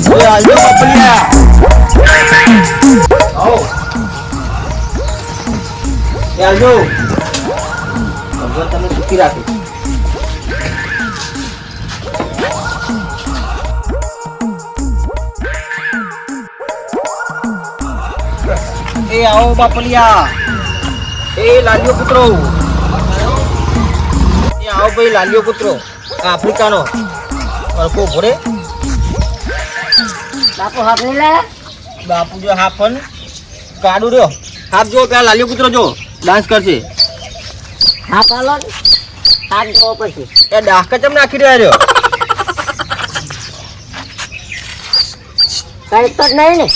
ઓય આજો બાપલિયા આવો એ આજો ભગવાન તમે સુખી રાખે એ આવો બાપલિયા એ લાલિયો પુત્રો એ આવો ભાઈ લાલિયો પુત્રો આફ્રિકાનો અરકો ભોરે બાપુ હાફ નહીં લાયા બાપુ જો હાફન કાડું રહ્યો હાફ જો પેલા લાલિયો પુત્રો જો ડાન્સ કરશે હાફ હાલો હાફ જોવો પછી એ ડાહકા ચમ નાખી રહ્યા રહ્યો કઈ તો જ નહીં ને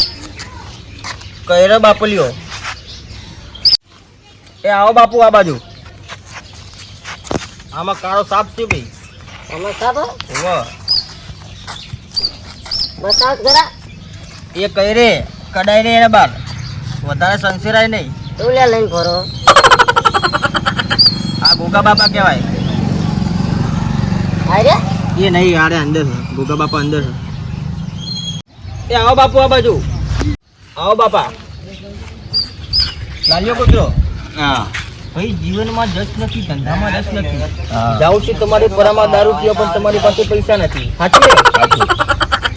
કઈ રે બાપલિયો એ આવો બાપુ આ બાજુ આમાં કાળો સાપ છે ભાઈ અમે સાબો વાહ બતાવ જરા એ કઈ રે કડાઈ રે એના બાર વધારે સંસેરાય નહીં તું લે લઈને ફરો આ ગોગા બાપા કહેવાય આરે એ નહીં આડે અંદર છે ગોગા બાપા અંદર છે એ આવો બાપુ આ બાજુ આવો બાપા લાલ્યો પુત્રો હા ભાઈ જીવનમાં જસ નથી ધંધામાં રસ નથી જાઉં છું તમારી પરામાં દારૂ પીઓ પણ તમારી પાસે પૈસા નથી સાચું ને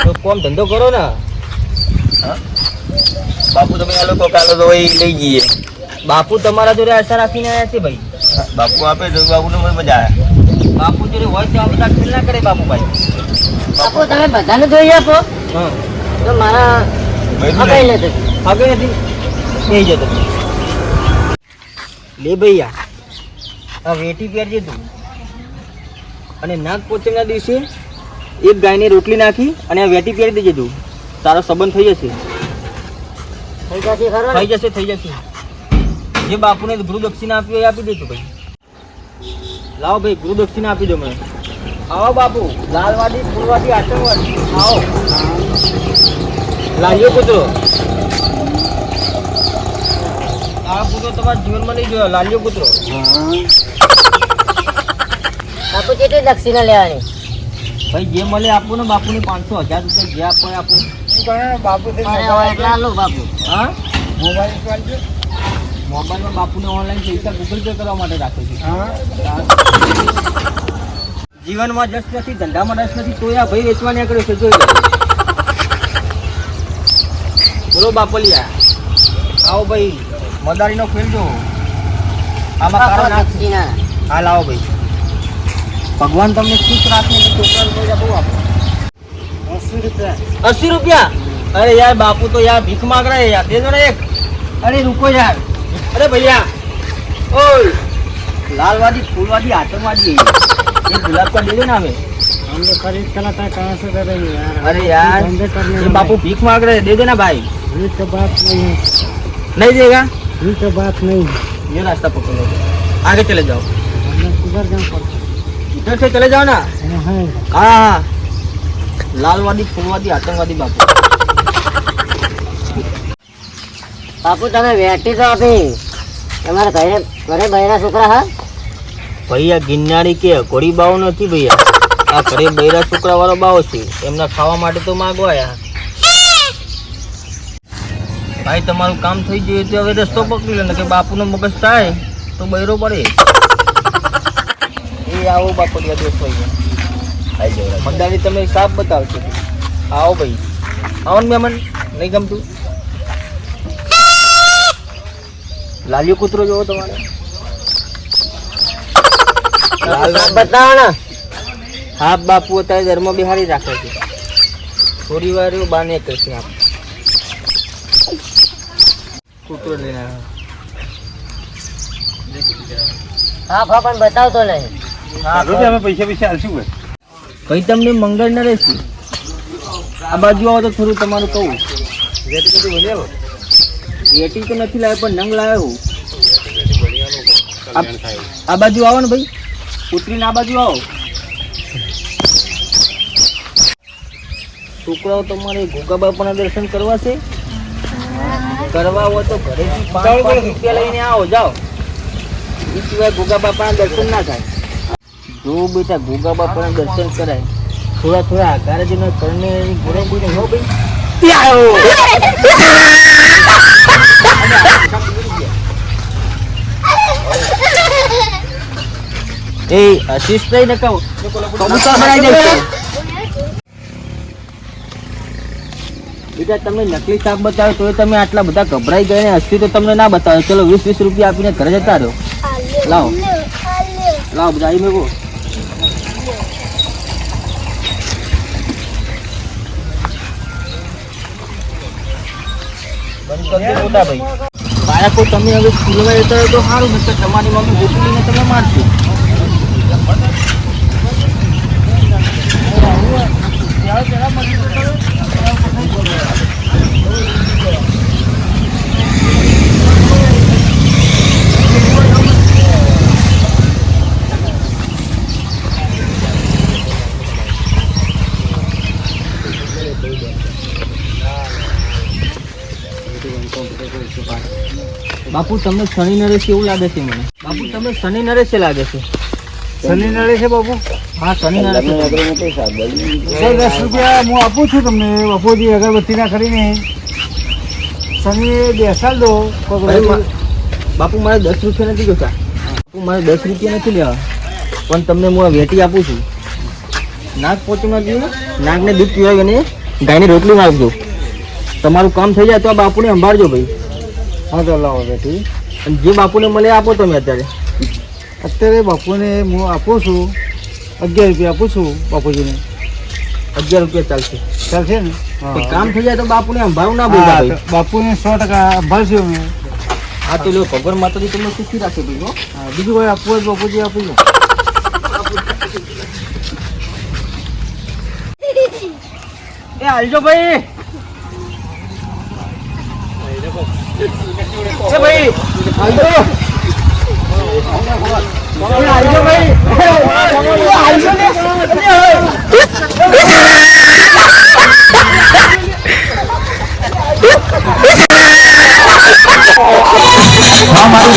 તો કોમ ધંધો કરો ને બાપુ તમે આ લોકો કાઢો તો એ લઈ જઈએ બાપુ તમારા જોડે આશા રાખીને આવ્યા છે ભાઈ બાપુ આપે તો બાપુને મને મજા આવે બાપુ જોડે હોય તો આ બધા ખેલ ના કરે બાપુભાઈ બાપુ તમે બધાને જોઈ આપો હા તો મારા કઈ લેતો આગળ નથી નહીં જતો લે ભૈયા આ વેટી પહેરજે તું અને નાગ પોચમના દિવસે એક ગાયની રોટલી નાખી અને આ વેટી પહેરી દેજે તું તારો સંબંધ થઈ જશે થઈ જશે ખરો ને? થઈ જશે જે બાપુને ગૃહ દક્ષિણા આપી હોય એ આપી દેજો ભાઈ લાવો ભાઈ ગૃહ દક્ષિણા આપી દો મને આવો બાપુ લાલવાદી ફૂલવાદી આતંકવાદી આવો લાલ્યો પુત્રો આ પુત્રો તમારા જીવનમાં નહીં જોયો લાલ્યો પુત્રો બાપુ કેટલી દક્ષિણા લેવાની ભાઈ જે મળે આપો ને બાપુને 500 1000 રૂપિયા જે આપો એ આપો બાપુ મારે હવે એટલા આલો બાપુ હા મોબાઈલમાં બાપુને ઓનલાઈન પૈસા ગૂગલ પે કરવા માટે રાખે છે જીવનમાં રસ નથી ધંધામાં રસ નથી તો આ ભાઈ વેચવા નીકળ્યો છે જોઈ લો બોલો બાપલિયા આવો ભાઈ મદારીનો ખેલ જો આમાં કાળો નાખ દક્ષિણા હા લાવો ભાઈ ભગવાન તમને ખુશ રાખે ને છોકરાને પૈસા બહુ આપો 80 રૂપિયા અરે યાર બાપુ તો યાર ભીખ માંગ રહે યાર દેજો ને એક અરે રૂકો યાર અરે भैया ओए लालवादी फूलवादी आतंकवादी ये गुलाब का दे दो ना हमें हमने खरीद करा था कहाँ से करेंगे यार अरे यार ये बापू भीख मांग रहे दे देना भाई ये तो बात नहीं है नहीं देगा ये तो बात नहीं है ये रास्ता पकड़ लो आगे चले जाओ हमें किधर जाना पड़ता इधर से चले जाओ ना है हाँ हाँ लालवादी फूलवादी आतंकवादी बापू બાપુ તમે વેટી તો આપી તમારા ઘરે બૈરા છોકરા હા ભૈયા ગિરનારી કે ઘોડી બાવો નથી ભૈયા આ ઘરે બૈરા છોકરા વાળો બાવો છે એમના ખાવા માટે તો માંગવાયા ભાઈ તમારું કામ થઈ ગયું તો હવે રસ્તો પકડી લે ને કે બાપુનો મગજ થાય તો બૈરો પડે એ આવો બાપડિયા દોસ્તો આવી જાવ મદારી તમે સાફ બતાવશો આવો ભાઈ આવો ને મહેમાન નહીં ગમતું લાલિયો કૂતરો જોવો તમારે બતાવો ને હા બાપુ અત્યારે ધર્મ બિહારી રાખે છે થોડી વાર એવું બાને કરશે આપ કૂતરો લઈને હા પણ બતાવતો નહીં અમે પૈસા પૈસા આલશું ભાઈ તમને મંગળ ન રહેશે આ બાજુ આવો તો થોડું તમારું કહું રેટી તો નથી લાવ્યો પણ નંગ લાવ્યો આ બાજુ આવો ને ભાઈ ઉતરીને આ બાજુ આવો છોકરાઓ તમારે ગોગા બાપાના દર્શન કરવા છે કરવા હોય તો ઘરેથી 5 રૂપિયા લઈને આવો જાઓ એ સિવાય ગોગા બાપાના દર્શન ના થાય જો બેટા ગોગા બાપાના દર્શન કરાય થોડા થોડા આકારે જઈને કરને ઘોડે બોલે હો ભાઈ એ આશીષ નહીં ને કહું કબૂતર બનાવી દઈશું બેટા તમે નકલી શાક બતાવો તો તમે આટલા બધા ગભરાઈ ગયા ને અસલી તો તમને ના બતાવે ચલો 20-20 રૂપિયા આપીને ઘરે જતા રહો લાવો લાવો બધા આવી મેકો મોટા ભાઈ બાળકો તમે હવે સ્કૂલમાં જતા હોય તો સારું નકર તમારી મમ્મી ગોપીને તમે મારશો બાપુ તમને શનિ નરેશ એવું લાગે છે મને બાપુ તમને શનિ નરેશ લાગે છે શનિ નડે છે બાપુ? હા શનિ નરેશ 10 રૂપિયા હું આપું છું તમને બાપુજી અગરબત્તી ના કરીને શનિ બેસાડ દો બાપુ મારે 10 રૂપિયા નથી જોતા બાપુ મારે 10 રૂપિયા નથી લેવા પણ તમને હું આ વેટી આપું છું નાક પોચમાં ગયું નાકને દૂધ પીવાય ગાયની રોટલી નાખજો તમારું કામ થઈ જાય તો આ બાપુને સંભાળજો ભાઈ હા તો લાવો બેટી અને જે બાપુને મળે આપો તમે અત્યારે બાપુને હું આપું છું 11 રૂપિયા આપું છું બાપુજીને 11 રૂપિયા ચાલશે ચાલશે ને? તો કામ થઈ જાય તો બાપુને સંભાળવું ના હા, બોલતા તો બાપુને 100% ભરશું અમે. હા તો લો ભગવાન માતાજી તમને સુખી રાખે ભાઈ હો હા, બીજું કોઈ આપવું હોય તો બાપુજી આપી દો. એ હાલજો ભાઈ એ ભાઈ હાલજો હાલજો ભાઈ હાલજો हमारी